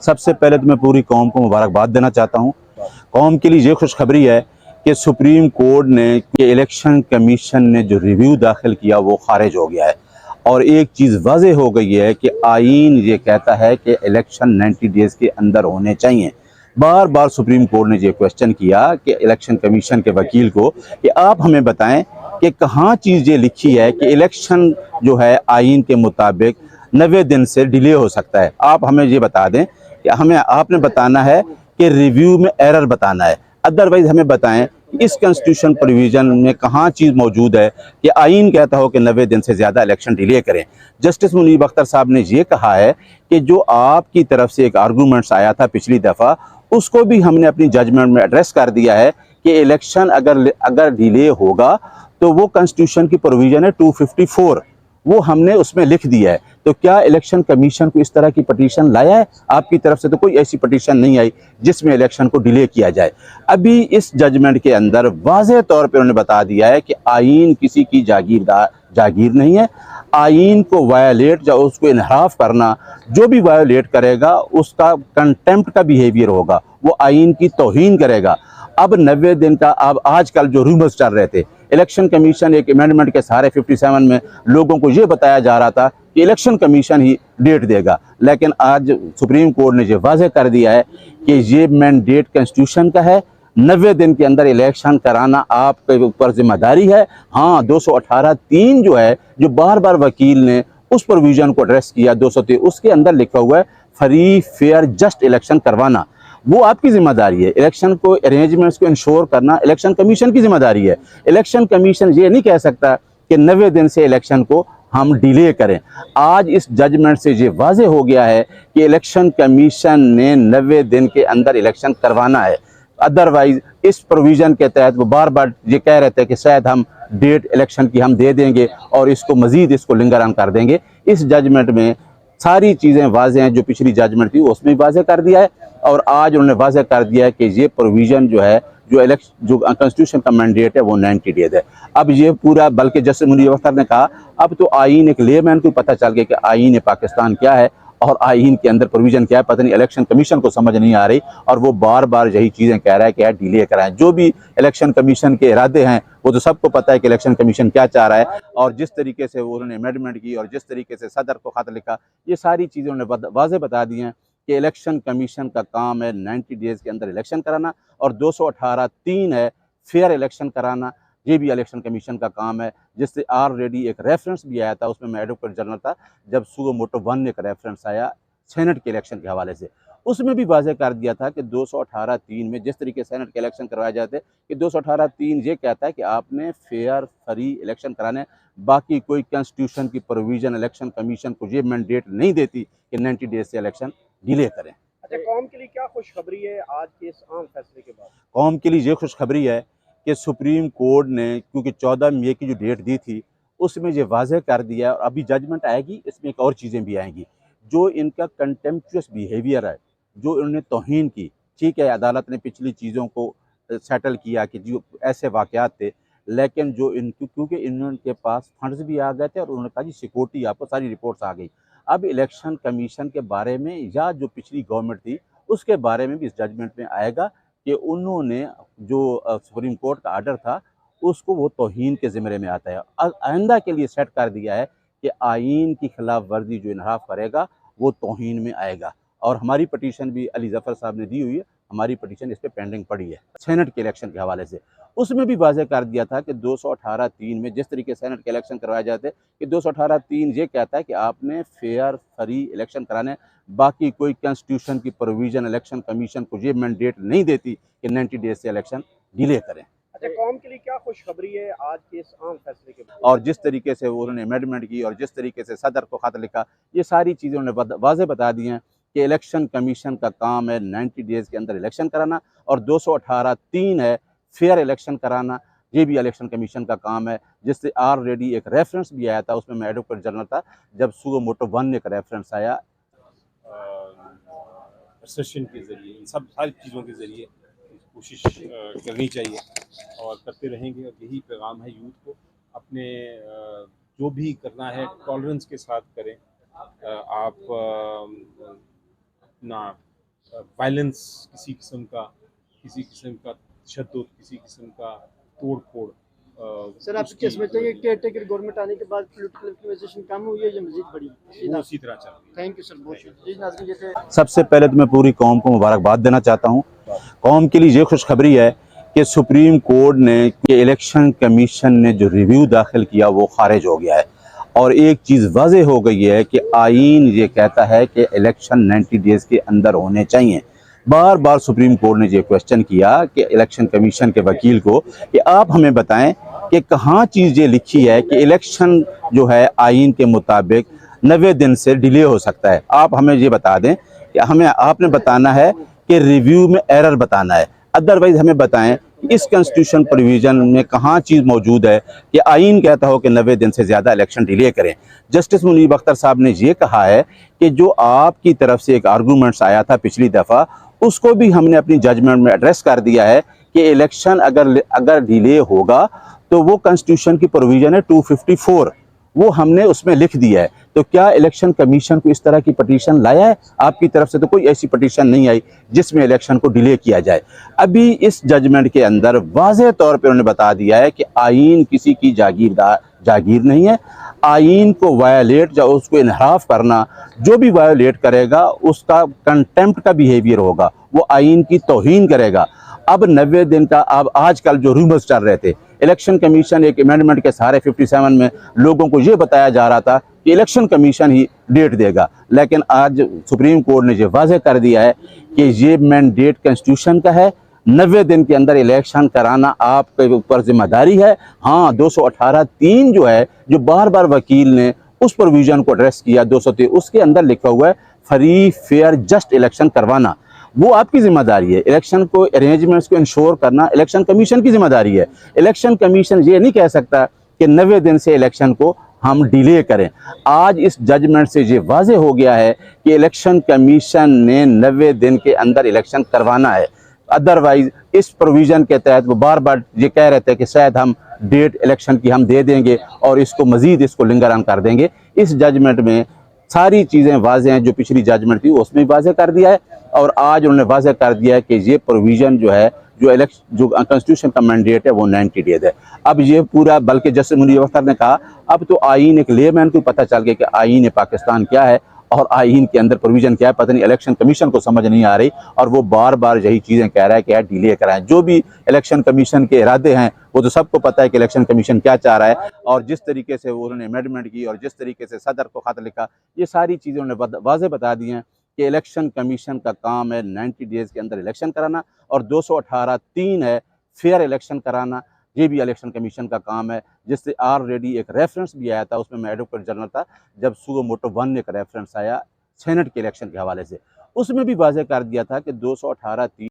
सबसे पहले तो मैं पूरी कौम को मुबारकबाद देना चाहता हूँ। कौम के लिए ये खुशखबरी है कि सुप्रीम कोर्ट ने इलेक्शन कमीशन ने जो रिव्यू दाखिल किया वो खारिज हो गया है और एक चीज़ वाज़ेह हो गई है कि आईन ये कहता है कि इलेक्शन 90 डेज़ के अंदर होने चाहिए। बार बार सुप्रीम कोर्ट ने ये क्वेश्चन किया कि इलेक्शन कमीशन के वकील को कि आप हमें बताएं कि कहाँ चीज़ ये लिखी है कि इलेक्शन जो है आईन के मुताबिक 90 दिन से डिले हो सकता है। आप हमें ये बता दें कि हमें आपने बताना है कि रिव्यू में एरर बताना है, अदरवाइज हमें बताएं इस कॉन्स्टिट्यूशन प्रोविजन में कहाँ चीज़ मौजूद है कि आईन कहता हो कि 90 दिन से ज़्यादा इलेक्शन डिले करें। जस्टिस मुनीब अख्तर साहब ने ये कहा है कि जो आपकी तरफ से एक आर्गूमेंट्स आया था पिछली दफ़ा, उसको भी हमने अपनी जजमेंट में एड्रेस कर दिया है कि इलेक्शन अगर डिले होगा तो वो कॉन्स्टिट्यूशन की प्रोविजन है 254, वो हमने उसमें लिख दिया है। तो क्या इलेक्शन कमीशन को इस तरह की पटिशन लाया है? आपकी तरफ से तो कोई ऐसी पटिशन नहीं आई जिसमें इलेक्शन को डिले किया जाए। अभी इस जजमेंट के अंदर वाज़ेह तौर पे उन्होंने बता दिया है कि आईन किसी की जागीर नहीं है। आईन को वायलेट या उसको इन्हराफ करना, जो भी वायलेट करेगा उसका कंटेम्प्ट का बिहेवियर होगा, वो आईन की तौहीन करेगा। अब 90 दिन का, अब आजकल जो रूमर्स चल रहे थे, इलेक्शन कमीशन एक अमेंडमेंट के सहारे 57 में लोगों को ये बताया जा रहा था कि इलेक्शन कमीशन ही डेट देगा, लेकिन आज सुप्रीम कोर्ट ने ये वाज़ेह कर दिया है कि ये मैंडेट कॉन्स्टिट्यूशन का है। 90 दिन के अंदर इलेक्शन कराना आपके ऊपर जिम्मेदारी है। हाँ, 218(3) जो है, जो बार बार वकील ने उस प्रोविजन को एड्रेस किया 203, उसके अंदर लिखा हुआ है फ्री फेयर जस्ट इलेक्शन करवाना, वो आपकी जिम्मेदारी है। इलेक्शन को अरेंजमेंट्स को इंश्योर करना इलेक्शन कमीशन की जिम्मेदारी है। इलेक्शन कमीशन ये नहीं कह सकता कि 90 दिन से इलेक्शन को हम डिले करें। आज इस जजमेंट से ये वाज़ेह हो गया है कि इलेक्शन कमीशन ने 90 दिन के अंदर इलेक्शन करवाना है। अदरवाइज इस प्रोविज़न के तहत वो बार बार ये कह रहे थे कि शायद हम डेट इलेक्शन की हम दे देंगे और इसको मज़ीद इसको लिंगर ऑन कर देंगे। इस जजमेंट में सारी चीज़ें वाज़ेह हैं, जो पिछली जजमेंट थी उसमें भी वाज़ेह कर दिया है और आज उन्होंने वाज़ेह कर दिया है कि ये प्रोविज़न जो है, जो कॉन्स्टिट्यूशन का मैंडेट है वो 90 डेज है। अब ये पूरा, बल्कि जस्टिस मुनीब अख्तर ने कहा अब तो आईन एक लेमैन को पता चल गया कि आईन पाकिस्तान क्या है और आईन के अंदर प्रोविज़न क्या है। पता नहीं इलेक्शन कमीशन को समझ नहीं आ रही और वो बार बार यही चीज़ें कह रहा है कि यार डिले कराएं। जो भी इलेक्शन कमीशन के इरादे हैं वो तो सबको पता है कि इलेक्शन कमीशन क्या चाह रहा है, और जिस तरीके से उन्होंने अमेंडमेंट की और जिस तरीके से सदर को खत लिखा, ये सारी चीज़ें उन्होंने वाज़ेह बता दी हैं कि इलेक्शन कमीशन का काम है 90 डेज़ के अंदर इलेक्शन कराना और 218(3) है फेयर इलेक्शन कराना, ये भी इलेक्शन कमीशन का काम है। जिससे ऑलरेडी एक रेफरेंस भी आया था, उसमें मैं एडवोकेट जनरल था, जब सुगो मोटो 1 ने एक रेफरेंस आया सेनेट के इलेक्शन के हवाले से, उसमें भी वाज़ेह कर दिया था कि 218(3) में जिस तरीके से सेनेट के इलेक्शन करवाए जाते कि 218(3) ये कहता है कि आपने फेयर फ्री इलेक्शन कराने, बाकी कोई कॉन्स्टिट्यूशन की प्रोविज़न इलेक्शन कमीशन को ये मैंडेट नहीं देती कि 90 डेज से इलेक्शन डिले करें। अच्छा, कौम के लिए क्या खुशखबरी है आज के इस अहम फैसले के बाद? कौम के लिए ये खुशखबरी है कि सुप्रीम कोर्ट ने, क्योंकि 14 मई की जो डेट दी थी उसमें ये वाज़ेह कर दिया और अभी जजमेंट आएगी, इसमें एक और चीज़ें भी आएंगी। जो इनका कंटेम्पचुअस बिहेवियर है, जो इन्होंने तौहीन की, ठीक है, अदालत ने पिछली चीज़ों को सेटल किया कि जो ऐसे वाक़यात थे, लेकिन जो क्योंकि इनके पास फंड्स भी आ गए थे और उन्होंने कहा जी सिक्योरिटी आपको सारी रिपोर्ट्स आ गई। अब इलेक्शन कमीशन के बारे में या जो पिछली गवर्नमेंट थी उसके बारे में भी इस जजमेंट में आएगा कि उन्होंने जो सुप्रीम कोर्ट का आर्डर था उसको वो तौहीन के ज़िम्मे में आता है। आइंदा के लिए सेट कर दिया है कि आईन की खिलाफ वर्जी जो इन्हाफ करेगा वो तौहीन में आएगा। और हमारी पटिशन भी अली ज़फ़र साहब ने दी हुई है, हमारी पटिशन इस पर पेंडिंग पड़ी है सेनेट के इलेक्शन के हवाले से। उसमें भी वाज़ेह कर दिया था कि 218(3) में जिस तरीके से सेनेट के इलेक्शन करवाए जाते कि 218(3) ये कहता है कि आपने फेयर फ्री इलेक्शन कराने, बाकी कोई कॉन्स्टिट्यूशन की प्रोविज़न इलेक्शन कमीशन को ये मैंडेट नहीं देती कि 90 डेज से इलेक्शन डिले करें। अच्छा, कौम के लिए क्या खुशखबरी है आज के इस अहम फैसले के बाद? और जिस तरीके से उन्होंने अमेंडमेंट की और जिस तरीके से सदर को खत लिखा, ये सारी चीज़ें उन्होंने वाज़ेह बता दी हैं कि इलेक्शन कमीशन का काम है 90 डेज़ के अंदर इलेक्शन कराना और 218(3) है फेयर इलेक्शन कराना, ये भी इलेक्शन कमीशन का काम है। जिससे ऑलरेडी एक रेफरेंस भी आया था, उसमें मैं एडवोकेट जनरल था, जब सुगो मोटो 1 ने एक रेफरेंस आया। सेशन के ज़रिए, इन सब सारी चीज़ों के ज़रिए कोशिश करनी चाहिए और करते रहेंगे। और यही पैगाम है यूथ को, अपने जो भी करना है टॉलरेंस के साथ करें। आप अपना वायलेंस किसी किस्म का तशद्दुद, किसी किस्म का तोड़ फोड़। सर आप क्या समझते हैं कि केयरटेकर गवर्नमेंट आने के बाद पॉलिटिकल एक्टिविजेशन कम हुई है या मजीद बढ़ी? वो उसी तरह चल रही है। थैंक यू सर, बहुत शुक्रिया जी। नाज़रीन, जैसे सबसे पहले तो मैं पूरी कौम को मुबारकबाद देना चाहता हूँ। कौम के लिए ये खुशखबरी है कि सुप्रीम कोर्ट ने इलेक्शन कमीशन ने जो रिव्यू दाखिल किया वो खारिज हो गया है और एक चीज़ वाज़ेह हो गई है कि आईन ये कहता है कि इलेक्शन 90 डेज़ के अंदर होने चाहिए। बार बार सुप्रीम कोर्ट ने ये क्वेश्चन किया कि इलेक्शन कमीशन के वकील को कि आप हमें बताएं कि कहाँ चीज़ ये लिखी है कि इलेक्शन जो है आईन के मुताबिक 90 दिन से डिले हो सकता है। आप हमें ये बता दें कि हमें आपने बताना है कि रिव्यू में एरर बताना है, अदरवाइज हमें बताएं कि इस कॉन्स्टिट्यूशन प्रोविज़न में कहाँ चीज़ मौजूद है कि आईन कहता हो कि 90 दिन से ज़्यादा इलेक्शन डिले करें। जस्टिस मुनीब अख्तर साहब ने ये कहा है कि जो आपकी तरफ से एक आर्गूमेंट्स आया था पिछली दफ़ा, उसको भी हमने अपनी जजमेंट में एड्रेस कर दिया है कि इलेक्शन अगर डिले होगा तो वो कॉन्स्टिट्यूशन की प्रोविज़न है 254, वो हमने उसमें लिख दिया है। तो क्या इलेक्शन कमीशन को इस तरह की पटिशन लाया है? आपकी तरफ से तो कोई ऐसी पटिशन नहीं आई जिसमें इलेक्शन को डिले किया जाए। अभी इस जजमेंट के अंदर वाज़ेह तौर पे उन्होंने बता दिया है कि आईन किसी की जागीर नहीं है। आईन को वायलेट या उसको इनहराफ करना, जो भी वायलेट करेगा उसका कंटेम्प्ट का बिहेवियर होगा, वो आईन की तौहीन करेगा। अब 90 दिन का, अब आजकल जो रूमर्स चल रहे थे, इलेक्शन कमीशन एक अमेंडमेंट के सहारे 57 में लोगों को ये बताया जा रहा था कि इलेक्शन कमीशन ही डेट देगा, लेकिन आज सुप्रीम कोर्ट ने ये वाज़ेह कर दिया है कि ये मैंडेट कॉन्स्टिट्यूशन का है। 90 दिन के अंदर इलेक्शन कराना आपके ऊपर जिम्मेदारी है। हाँ, 218(3) जो है, जो बार बार वकील ने उस प्रोविज़न को एड्रेस किया 203, उसके अंदर लिखा हुआ है फ्री फेयर जस्ट इलेक्शन करवाना, वो आपकी जिम्मेदारी है। इलेक्शन को अरेंजमेंट्स को इंश्योर करना इलेक्शन कमीशन की जिम्मेदारी है। इलेक्शन कमीशन ये नहीं कह सकता कि 90 दिन से इलेक्शन को हम डिले करें। आज इस जजमेंट से ये वाज़ेह हो गया है कि इलेक्शन कमीशन ने 90 दिन के अंदर इलेक्शन करवाना है। अदरवाइज इस प्रोविज़न के तहत वो बार बार ये कह रहे थे कि शायद हम डेट इलेक्शन की हम दे देंगे और इसको मज़ीद इसको लिंगर ऑन कर देंगे। इस जजमेंट में सारी चीज़ें वाज़ेह हैं, जो पिछली जजमेंट थी उसमें भी वाज़ेह कर दिया है और आज उन्होंने वाज़ेह कर दिया है कि ये प्रोविज़न जो है, जो कॉन्स्टिट्यूशन का मैंडेट है वो 90 डेज है। अब ये पूरा, बल्कि जस्टिस मुनीब अख्तर ने कहा अब तो आईन एक लेमैन को पता चल गया कि आईन पाकिस्तान क्या है और आईन के अंदर प्रोविज़न क्या है। पता नहीं इलेक्शन कमीशन को समझ नहीं आ रही और वो बार बार यही चीज़ें कह रहा है कि यार डिले कराएं। जो भी इलेक्शन कमीशन के इरादे हैं वो तो सबको पता है कि इलेक्शन कमीशन क्या चाह रहा है और जिस तरीके से उन्होंने अमेंडमेंट की और जिस तरीके से सदर को खत लिखा, ये सारी चीज़ें उन्होंने वाज़ेह बता दी हैं कि इलेक्शन कमीशन का काम है 90 डेज़ के अंदर इलेक्शन कराना और 218(3) है फेयर इलेक्शन कराना, ये भी इलेक्शन कमीशन का काम है। जिससे ऑलरेडी एक रेफरेंस भी आया था, उसमें मैं एडवोकेट जनरल था, जब सुगो मोटो 1 एक रेफरेंस आया सेनेट के इलेक्शन के हवाले से, उसमें भी वाज़ेह कर दिया था कि 218(3)